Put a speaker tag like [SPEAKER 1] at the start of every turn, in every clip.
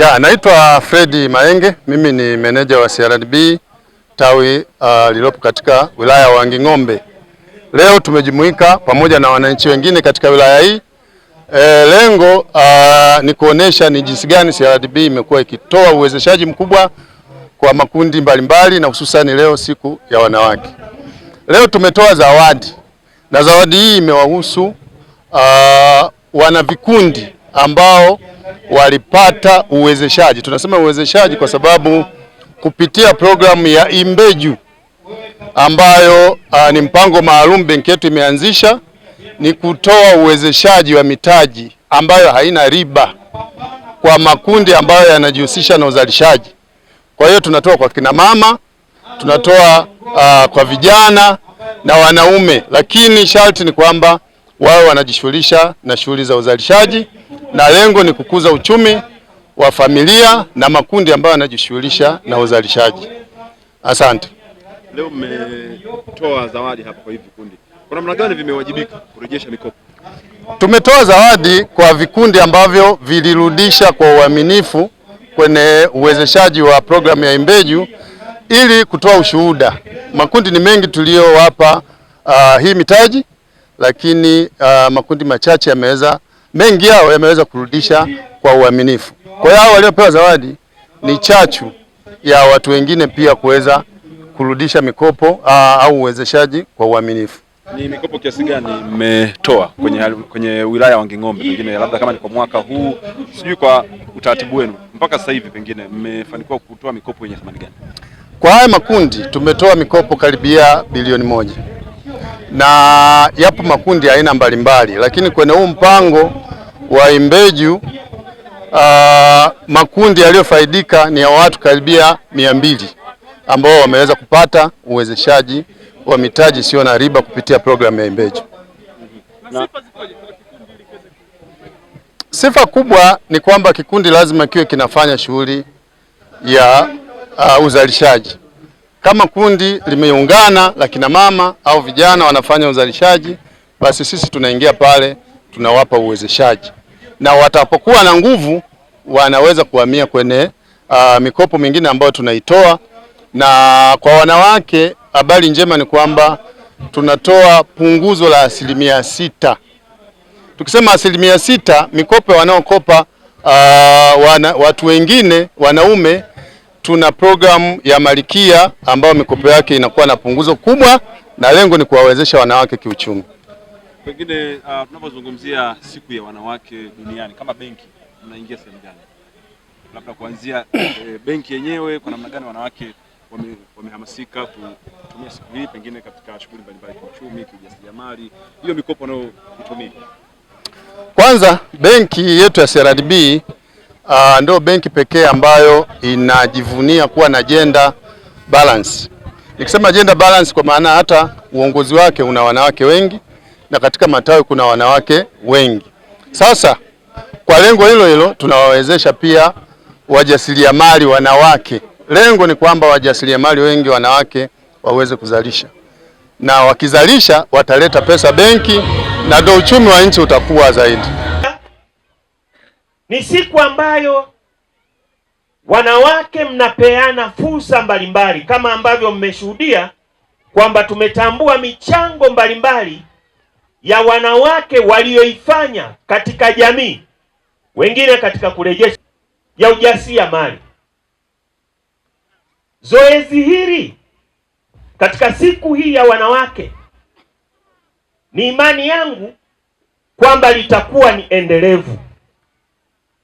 [SPEAKER 1] Naitwa Fredi Maenge, mimi ni meneja wa CRDB tawi lilopo katika wilaya ya Wanging'ombe. Leo tumejumuika pamoja na wananchi wengine katika wilaya hii. Lengo ni kuonesha ni jinsi gani CRDB imekuwa ikitoa uwezeshaji mkubwa kwa makundi mbalimbali na hususani leo siku ya wanawake. Leo tumetoa zawadi na zawadi hii imewahusu wana vikundi ambao walipata uwezeshaji. Tunasema uwezeshaji kwa sababu kupitia programu ya Imbeju ambayo ni mpango maalum benki yetu imeanzisha, ni kutoa uwezeshaji wa mitaji ambayo haina riba kwa makundi ambayo yanajihusisha na uzalishaji. Kwa hiyo tunatoa kwa kina mama, tunatoa kwa vijana na wanaume, lakini sharti ni kwamba wao wanajishughulisha na shughuli za uzalishaji, na lengo ni kukuza uchumi wa familia na makundi ambayo yanajishughulisha na uzalishaji. Asante.
[SPEAKER 2] Leo mmetoa zawadi hapa kwa hivi vikundi. Kwa namna gani vimewajibika kurejesha mikopo?
[SPEAKER 1] Tumetoa zawadi kwa vikundi ambavyo vilirudisha kwa uaminifu kwenye uwezeshaji wa programu ya Imbeju ili kutoa ushuhuda. Makundi ni mengi tuliyowapa hii mitaji, lakini makundi machache mengi yao yameweza kurudisha kwa uaminifu. Kwa hiyo hao waliopewa zawadi ni chachu ya watu wengine pia kuweza kurudisha mikopo au uwezeshaji kwa uaminifu.
[SPEAKER 2] Ni mikopo kiasi gani mmetoa kwenye wilaya ya Wanging'ombe, pengine labda kama ni kwa mwaka huu, sijui kwa utaratibu wenu mpaka sasa hivi pengine mmefanikiwa kutoa mikopo yenye thamani gani?
[SPEAKER 1] Kwa haya makundi tumetoa mikopo karibia bilioni 1. Na yapo makundi aina mbalimbali, lakini kwenye huu mpango wa Imbeju makundi yaliyofaidika ni ya watu karibia 200 ambao wameweza kupata uwezeshaji wa mitaji sio na riba kupitia programu ya Imbeju. Sifa kubwa ni kwamba kikundi lazima kiwe kinafanya shughuli ya uzalishaji. Kama kundi limeungana la kina mama au vijana wanafanya uzalishaji, basi sisi tunaingia pale, tunawapa uwezeshaji, na watapokuwa na nguvu wanaweza kuhamia kwenye mikopo mingine ambayo tunaitoa. Na kwa wanawake, habari njema ni kwamba tunatoa punguzo la 6%. Tukisema 6%, mikopo wanaokopa watu wengine wanaume, tuna programu ya Malikia ambayo mikopo yake inakuwa na punguzo kubwa, na lengo ni kuwawezesha wanawake kiuchumi.
[SPEAKER 2] Pengine tunapozungumzia siku ya wanawake duniani, kama benki mnaingia sehemu gani? Labda kuanzia benki yenyewe, kwa namna gani wanawake wamehamasika kutumia siku hii pengine katika shughuli mbalimbali kiuchumi, kijasiriamali, hiyo mikopo nayo itumie?
[SPEAKER 1] Kwanza, benki yetu ya CRDB ndio benki pekee ambayo inajivunia kuwa na gender balance. Nikisema gender balance kwa maana hata uongozi wake una wanawake wengi na katika matawi kuna wanawake wengi. Sasa kwa lengo hilo hilo tunawawezesha pia wajasiriamali wanawake. Lengo ni kwamba wajasiriamali wengi wanawake waweze kuzalisha, na wakizalisha wataleta pesa benki na ndio uchumi wa nchi utakuwa zaidi.
[SPEAKER 3] Ni siku ambayo wanawake mnapeana fursa mbalimbali, kama ambavyo mmeshuhudia kwamba tumetambua michango mbalimbali ya wanawake walioifanya katika jamii, wengine katika kurejesha ya ujasiriamali. Zoezi hili katika siku hii ya wanawake, ni imani yangu kwamba litakuwa ni endelevu.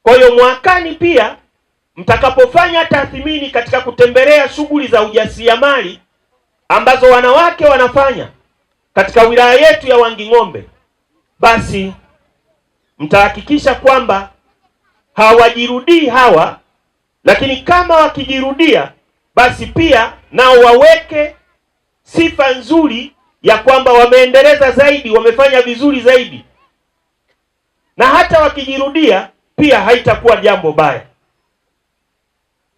[SPEAKER 3] Kwa hiyo mwakani pia mtakapofanya tathmini katika kutembelea shughuli za ujasiriamali ambazo wanawake wanafanya katika wilaya yetu ya Wanging'ombe, basi mtahakikisha kwamba hawajirudii hawa, lakini kama wakijirudia, basi pia nao waweke sifa nzuri ya kwamba wameendeleza zaidi, wamefanya vizuri zaidi, na hata wakijirudia pia haitakuwa jambo baya.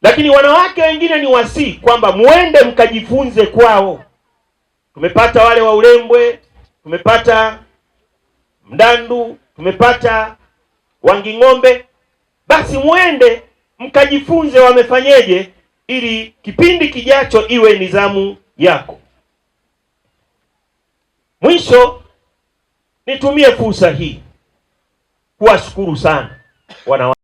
[SPEAKER 3] Lakini wanawake wengine ni wasii kwamba muende mkajifunze kwao. Tumepata wale wa Ulembwe, tumepata Mdandu, tumepata Wanging'ombe, basi muende mkajifunze wamefanyeje, ili kipindi kijacho iwe nizamu yako. Mwisho, nitumie fursa hii kuwashukuru sana wanawake.